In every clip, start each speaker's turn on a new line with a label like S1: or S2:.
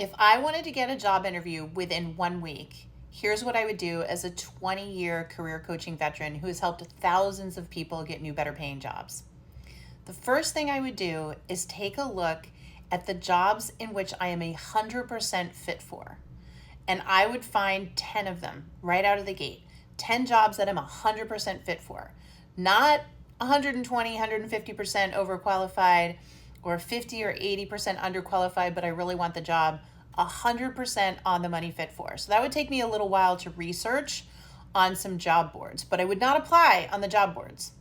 S1: If I wanted to get a job interview within 1 week, here's what I would do as a 20-year career coaching veteran who has helped thousands of people get new, better paying jobs. The first thing I would do is take a look at the jobs in which I am 100% fit for. And I would find 10 of them right out of the gate. 10 jobs that I'm 100% fit for. Not 120, 150% overqualified or 50 or 80% underqualified, but I really want the job. 100% on the money fit for. So that would take me a little while to research on some job boards, but I would not apply on the job boards.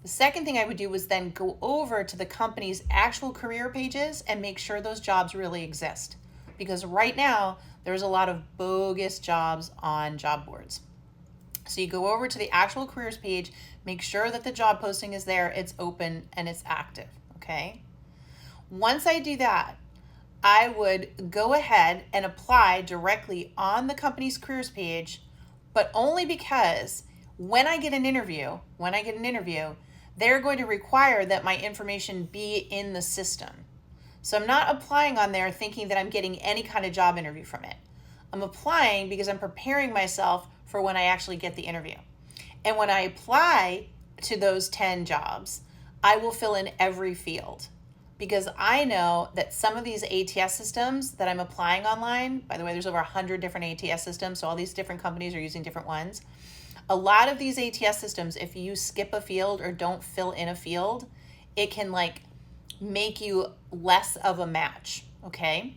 S1: The second thing I would do was then go over to the company's actual career pages and make sure those jobs really exist. Because right now, there's a lot of bogus jobs on job boards. So you go over to the actual careers page, make sure that the job posting is there, it's open, and it's active, okay? Once I do that, I would go ahead and apply directly on the company's careers page, but only because when I get an interview, they're going to require that my information be in the system. So I'm not applying on there thinking that I'm getting any kind of job interview from it. I'm applying because I'm preparing myself for when I actually get the interview. And when I apply to those 10 jobs, I will fill in every field because I know that some of these ATS systems that I'm applying online, by the way, there's over 100 different ATS systems, so all these different companies are using different ones. A lot of these ATS systems, if you skip a field or don't fill in a field, it can make you less of a match, okay?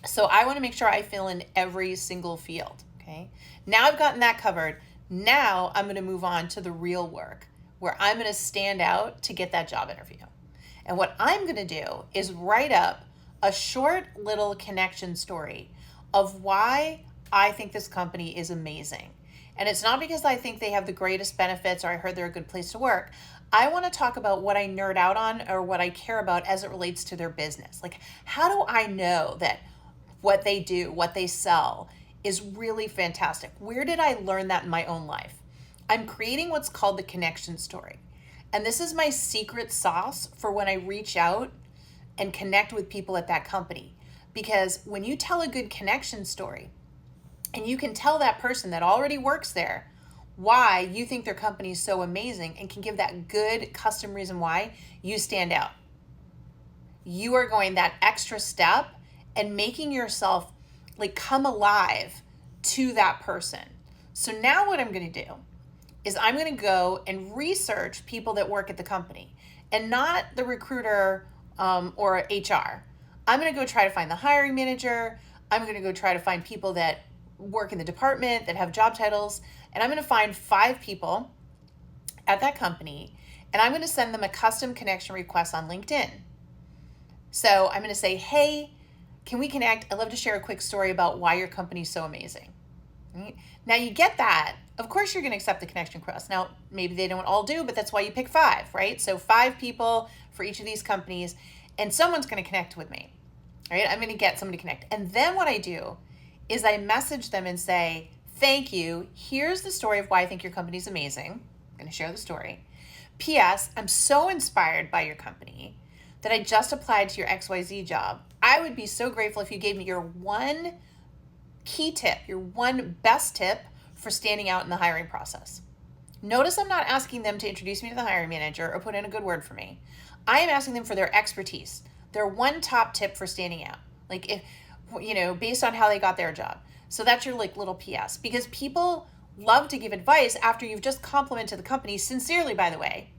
S1: So I want to make sure I fill in every single field, okay? Now I've gotten that covered. Now I'm going to move on to the real work where I'm going to stand out to get that job interview. And what I'm going to do is write up a short little connection story of why I think this company is amazing. And it's not because I think they have the greatest benefits or I heard they're a good place to work. I want to talk about what I nerd out on or what I care about as it relates to their business. Like, how do I know that what they do, what they sell is really fantastic? Where did I learn that in my own life? I'm creating what's called the connection story. And this is my secret sauce for when I reach out and connect with people at that company. Because when you tell a good connection story, and you can tell that person that already works there why you think their company is so amazing and can give that good custom reason why you stand out. You are going that extra step and making yourself come alive to that person. So now what I'm going to do is I'm going to go and research people that work at the company and not the recruiter or HR. I'm going to go try to find the hiring manager. I'm going to go try to find people that work in the department that have job titles, and I'm going to find 5 people at that company, and I'm going to send them a custom connection request on LinkedIn. So I'm going to say, hey, can we connect? I'd love to share a quick story about why your company is so amazing. Right? Now you get that. Of course you're going to accept the connection request. Now, maybe they don't all do, but that's why you pick 5, right? So 5 people for each of these companies, and someone's going to connect with me, right? I'm going to get somebody to connect. And then what I do is I message them and say, thank you. Here's the story of why I think your company's amazing. I'm going to share the story. P.S. I'm so inspired by your company that I just applied to your XYZ job. I would be so grateful if you gave me your one key tip, your one best tip for standing out in the hiring process. Notice I'm not asking them to introduce me to the hiring manager or put in a good word for me. I am asking them for their expertise, their one top tip for standing out. Based on how they got their job. So that's your little PS, because people love to give advice after you've just complimented the company, sincerely, by the way.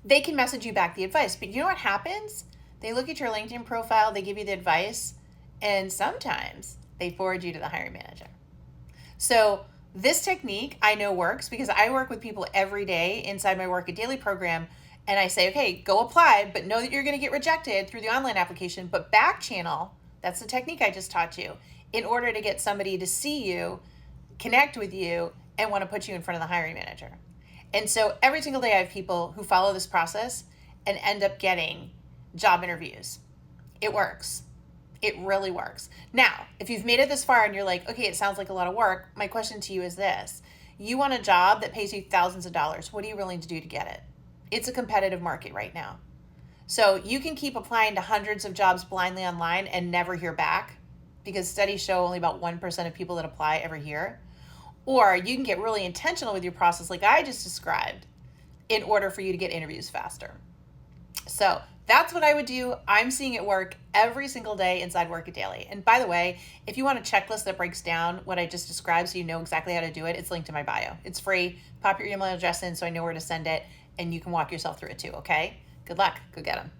S1: They can message you back the advice, but you know what happens? They look at your LinkedIn profile, they give you the advice, and sometimes they forward you to the hiring manager. So this technique I know works because I work with people every day inside my Work It Daily program, and I say, okay, go apply, but know that you're going to get rejected through the online application, but back channel. That's the technique I just taught you in order to get somebody to see you, connect with you, and want to put you in front of the hiring manager. And so every single day I have people who follow this process and end up getting job interviews. It works. It really works. Now, if you've made it this far and you're like, okay, it sounds like a lot of work, my question to you is this. You want a job that pays you thousands of dollars. What are you willing to do to get it? It's a competitive market right now. So you can keep applying to hundreds of jobs blindly online and never hear back because studies show only about 1% of people that apply ever hear. Or you can get really intentional with your process, like I just described, in order for you to get interviews faster. So that's what I would do. I'm seeing it work every single day inside Work It Daily. And by the way, if you want a checklist that breaks down what I just described so you know exactly how to do it, it's linked in my bio. It's free. Pop your email address in so I know where to send it, and you can walk yourself through it too, okay? Good luck. Go get them.